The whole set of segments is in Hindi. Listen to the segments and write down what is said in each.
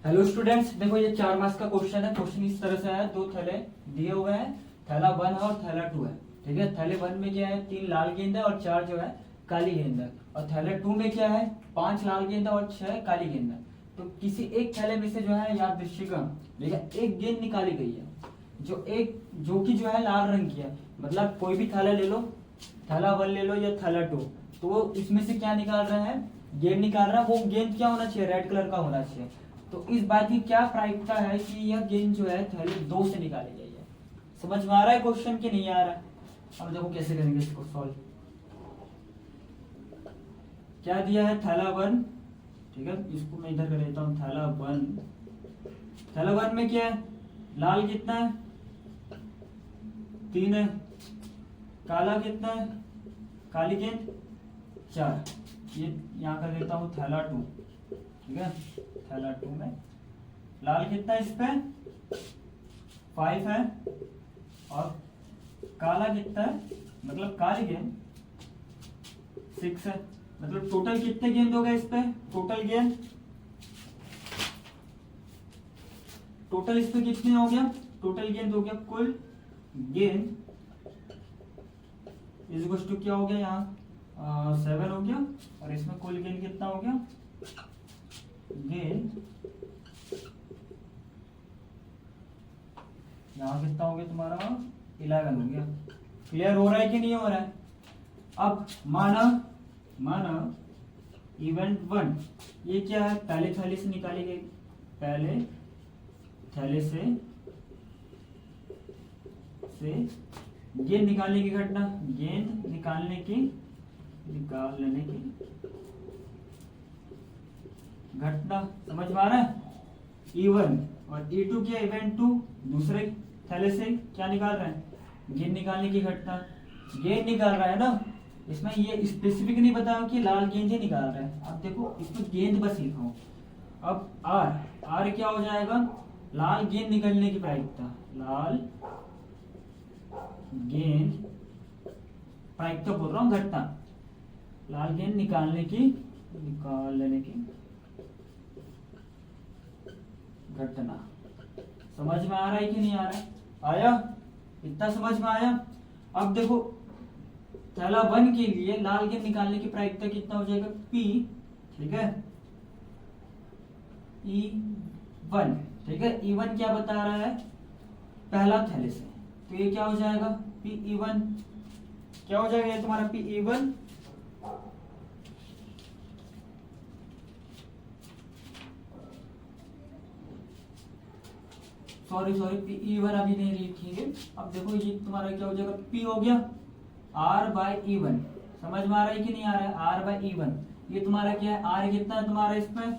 हेलो स्टूडेंट्स, देखो ये 4 मार्क्स का क्वेश्चन है। क्वेश्चन इस तरह से है, 2 थैले दिए हुए हैं, थैला 1 और थैला 2 है। ठीक है, थैले 1 में क्या है, 3 लाल गेंद है और 4 जो है काली गेंद है। और थैले 2 में क्या है, 5 लाल गेंद है और 6 काली गेंद है। तो किसी एक थैले में से जो है यादृच्छिक एक गेंद निकाली गई है, जो कि जो है लाल रंग की है। मतलब कोई भी थैला ले लो, थैला 1 ले लो या थैला 2, तो वो इसमें से क्या निकाल रहा है, गेंद निकाल रहा है। वो गेंद क्या होना चाहिए, रेड कलर का होना चाहिए। तो इस बात की क्या प्रायिकता है कि यह गेंद जो है थैले 2 से निकाली गई है। समझ में आ रहा है क्वेश्चन कि नहीं आ रहा है? अब देखो कैसे करेंगे इसको सॉल्व। क्या दिया है, थैला 1। ठीक है, इसको मैं इधर कर देता हूं, थैला 1। थैला 1 में क्या है, लाल कितना है, 3 है। काला कितना है, काली गेंद 4। ये यहां कर देता हूं थैला 2। ठीक है, थैला 2 में लाल कितना है, इस पे 5 है। और काला कितना है, मतलब काली गेंद 6 है। मतलब टोटल कितने गेंद हो गए इस पे, टोटल इस पे कितने हो गया, टोटल गेंद हो गया, कुल गेंद इज टू क्या हो गया, यहाँ 7 हो गया। और इसमें कुल गेंद कितना हो गया, गेंद यहाँ कितना हो गया तुम्हारा, 11 हो गया। क्लियर हो रहा है कि नहीं हो रहा है? अब माना इवेंट 1 ये क्या है, पहले थैले से निकाली गई, पहले थैले से गेंद निकालने की घटना, गेंद निकालने की घटना। समझ में आ रहा है? E1 और E2 क्या, इवेंट 2 दूसरे थैले से क्या निकाल रहे हैं, गेंद निकालने की घटना। गेंद निकाल रहा है ना, इसमें ये स्पेसिफिक नहीं बताया कि लाल गेंद ही निकाल रहा है। अब देखो इसमें गेंद बस लिखा हूं। अब आर क्या हो जाएगा, लाल गेंद निकलने की प्रायिकता, लाल गेंद प्रायिकता बोल रहा हूं, घटना, लाल गेंद निकालने की घटना। समझ में आ रहा है कि नहीं आ रहा है? आया, इतना समझ में आया? अब देखो थैला 1 के लिए लाल गेंद निकालने की प्रायिकता कितना हो जाएगा, P। ठीक है, E1। ठीक है, E1 क्या बता रहा है, पहला थैले से, तो ये क्या हो जाएगा, PE1। क्या हो जाएगा ये तुम्हारा PE1, सॉरी PE1 अभी नहीं लिखेंगे। अब देखो ये तुम्हारा क्या हो जाएगा, P हो गया R/E1। समझ में आ रहा है कि नहीं आ रहा है, R/E1। ये तुम्हारा क्या है, R कितना है तुम्हारा इसमें,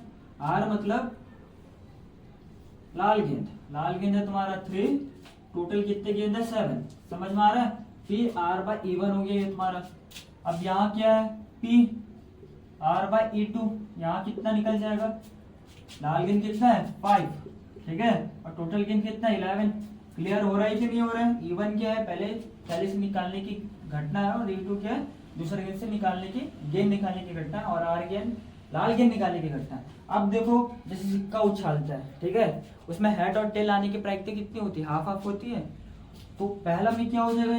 R मतलब लाल गेंद है तुम्हारा 3, टोटल कितने गेंद है 7। समझ में आ रहा है, P R/E1 हो गया ये तुम्हारा। अब यहाँ क्या है, P R/E2, यहाँ कितना निकल जाएगा, लाल गेंद कितना है 5। ठीक है, और टोटल गेंद कितना है 11। क्लियर हो रहा है कि नहीं हो रहा है? E1 क्या है, पहले थैले से निकालने की घटना है, और E2 क्या है, दूसरे गेंद से गेंद निकालने की घटना, और R गेंद, लाल गेंद निकालने की घटना। अब देखो जैसे सिक्का उछालता है, ठीक है, उसमें हेड और टेल आने की प्रायिकता कितनी होती है, हाफ होती है। तो पहला में क्या हो जाएगा,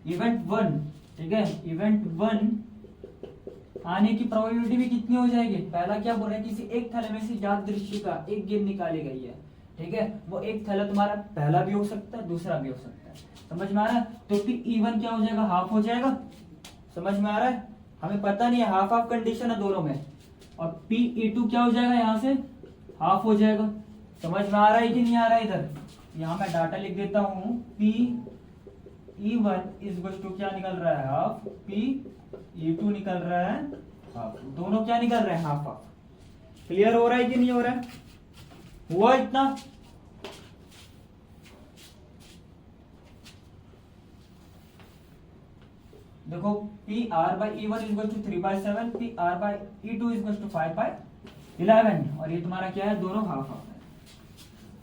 इवेंट 1। ठीक है, इवेंट 1 आने की प्रोबेबिलिटी भी कितनी हो जाएगी, पहला क्या बोल रहे हैं, किसी एक थैले में से यादृच्छिक एक गेंद निकाली गई है। ठीक है, वो एक थैला तुम्हारा पहला भी हो सकता है, दूसरा भी हो सकता है। समझ में आ रहा है? तो फिर E1 क्या हो जाएगा, हाफ हो जाएगा। समझ में आ रहा है? हमें पता नहीं है, हाफ कंडीशन है दोनों में। और PE2 क्या हो जाएगा, यहां से हाफ हो जाएगा। समझ में आ रहा है कि नहीं आ रहा है? इधर यहां मैं डाटा लिख देता हूं, PE1 इज टू क्या निकल रहा है, हाफ, PE2 निकल रहा है हाफ। दोनों क्या निकल रहे हैं, हाफ। क्लियर हो रहा है कि नहीं हो रहा है? हुआ इतना? देखो P R/E1 is to 3/7, P R/E2 is to 5/11, और ये तुम्हारा क्या है, दोनों हाफ है।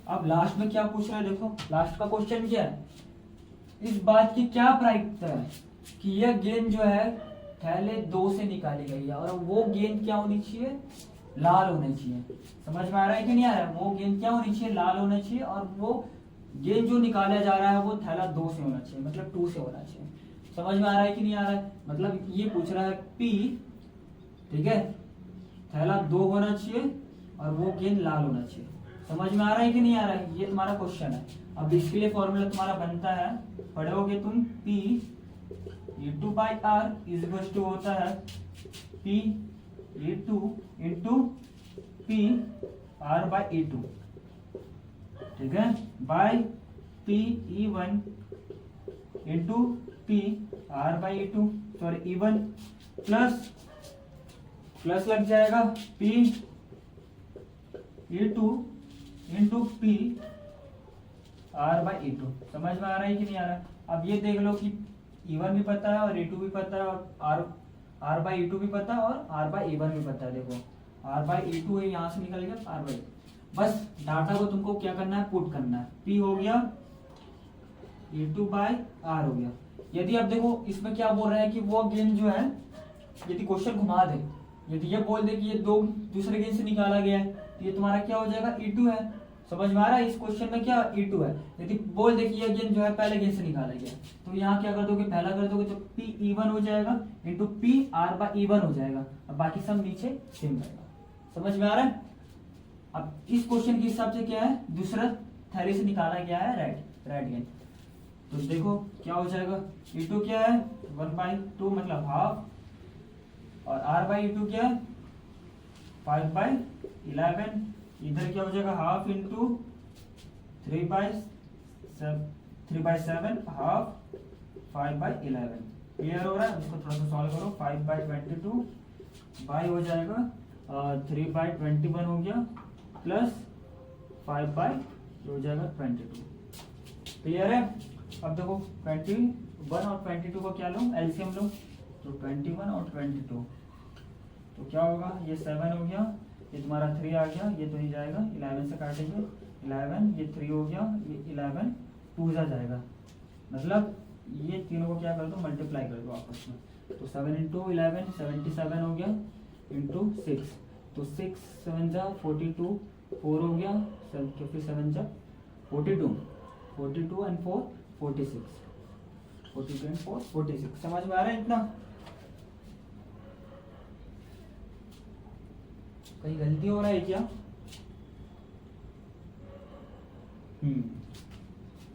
अब लास्ट में क्या पूछ रहा है, देखो लास्ट का क्वेश्चन क्या है, इस बात की क्या प्रायिकता है कि यह गेंद जो है थैले 2 से निकाली गई है, और वो गेंद क्या होनी चाहिए, लाल होने चाहिए। समझ में आ रहा है कि नहीं आ रहा है? वो गेंद क्या होनी चाहिए? लाल होना चाहिए, और वो गेंद जो निकाला जा रहा है वो थैला 2 से होना चाहिए, मतलब 2 से होना चाहिए। समझ में आ रहा है कि नहीं आ रहा है? मतलब ये पूछ रहा है P, ठीक है, थैला 2 होना चाहिए और वो गेंद लाल होना चाहिए। समझ में आ रहा है कि नहीं आ रहा है? ये तुम्हारा क्वेश्चन है। अब इसके लिए फॉर्मूला तुम्हारा बनता है, पढ़ोगे तुम, P E2/R is equal to होता है P E2 into P R/E2, ठीक है, by P E1 into P R/E2, sorry E1 plus लग जाएगा P E2 into P R/E2। समझ में आ रहा है कि नहीं आ रहा है? अब ये देख लो कि E1 भी पता है और E2 भी पता है और R/E2 भी पता है और R/E1 भी पता है। देखो R/E2 है, यहाँ से निकल गया R/E2। बस डाटा को तुमको क्या करना है? पुट करना है। P हो गया E2/R हो गया। यदि आप देखो इसमें क्या बोल रहा है कि वो गेंद जो है, यदि क्वेश्चन घुमा दे, यदि ये बोल दे कि ये 2 दूसरे गेंद से निकाला गया है, तो ये तुम्हारा क्या हो जाएगा? E2 है। समझ में आ रहा है? इस क्वेश्चन में क्या E2 है। यदि बोल दे कि ये गेंद जो है पहले गेंद से निकाला गया, तो यहाँ क्या कर दोगे? पहला कर दोगे तो P E1 हो जाएगा इंटू P R/E1 हो जाएगा, और बाकी सब नीचे सेम रहेगा। समझ में आ रहा है? अब इस क्वेश्चन के हिसाब से क्या है? दूसरा थैली से निकाला गया है रेड गेंद, तो देखो क्या हो जाएगा? E2 क्या है? 1/2 मतलब हाफ, और R/E2 क्या है? 5/11। इधर क्या हो जाएगा? Half into 3/7 half 5/11। क्लियर हो रहा है? उसको थोड़ा सा सॉल्व करो। 5/22 बाई हो जाएगा 3/21 हो गया, प्लस 5 हो जाएगा 22। क्लियर है? अब देखो 21 और 22 को क्या लो? एलसीएम लो, तो 21 और 22, तो क्या होगा? ये 7 हो गया, ये तुम्हारा 3 आ गया, ये तो नहीं जाएगा, 11 से काटेंगे, 11, ये 3 हो गया, ये 11 2 जा जाएगा, मतलब ये तीनों को क्या कर दो? मल्टीप्लाई कर दो आपस में। तो 7 इंटू 11 77 हो गया, इंटू 6, तो 6 7 जा 42, 4 हो गया, 7 जा 42, 42 एंड 4 46, 42 एंड 4 46। समझ में आ रहा है इतना? कहीं गलती हो रहा है क्या?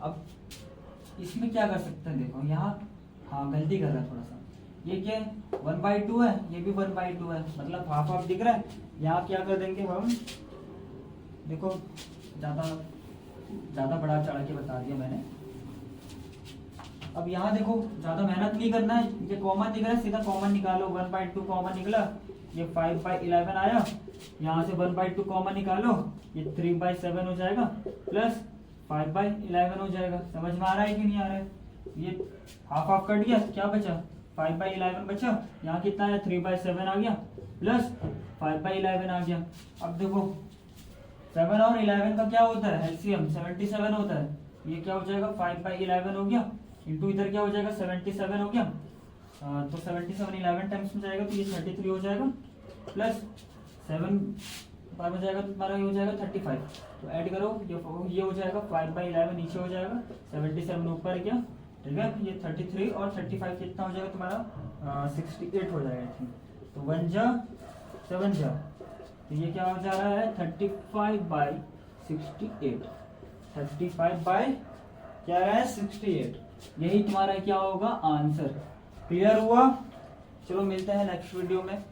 अब इसमें क्या कर सकते हैं? देखो यहाँ, हाँ गलती कर रहा है थोड़ा सा। ये क्या है? 1/2 है, ये भी 1/2 है, मतलब हाफ हाफ दिख रहा है। यहाँ क्या कर देंगे हम? देखो ज्यादा बड़ा चढ़ा के बता दिया मैंने। अब यहाँ देखो ज्यादा मेहनत नहीं करना है, ये कॉमन दिख रहा है, सीधा कॉमन निकालो। 1/2 कॉमन निकला, ये 5/11 आया, यहाँ से 1/2 कॉमन निकालो, ये 3/7 हो जाएगा, प्लस 5/11 हो जाएगा। समझ में आ रहा है कि नहीं आ रहा है? ये हाफ हाफ कट गया, क्या बचा? 5/11 बचा, यहाँ कितना है? 3/7 आ गया, प्लस 5/11 आ गया। अब देखो 7 और 11 का क्या होता है? एलसीएम 77 होता है। ये क्या हो जाएगा? 5/11 हो गया, इंटू इधर क्या हो जाएगा? 77 हो गया, तो 77 11 टाइम्स में जाएगा, तो ये 33 हो जाएगा, प्लस 7 बार में जाएगा तो तुम्हारा ये हो जाएगा 35। तो ऐड करो, ये हो जाएगा 5/11 नीचे हो जाएगा, 77 ऊपर गया, ठीक है। ये 33 और 35 कितना हो जाएगा तुम्हारा? 68 हो जाएगा, ठीक। तो 1 जा 7 जा, तो ये क्या हो जा रहा है? 35/68, 35 क्या है? 68। यही तुम्हारा क्या होगा? आंसर। क्लियर हुआ? चलो मिलते हैं नेक्स्ट वीडियो में।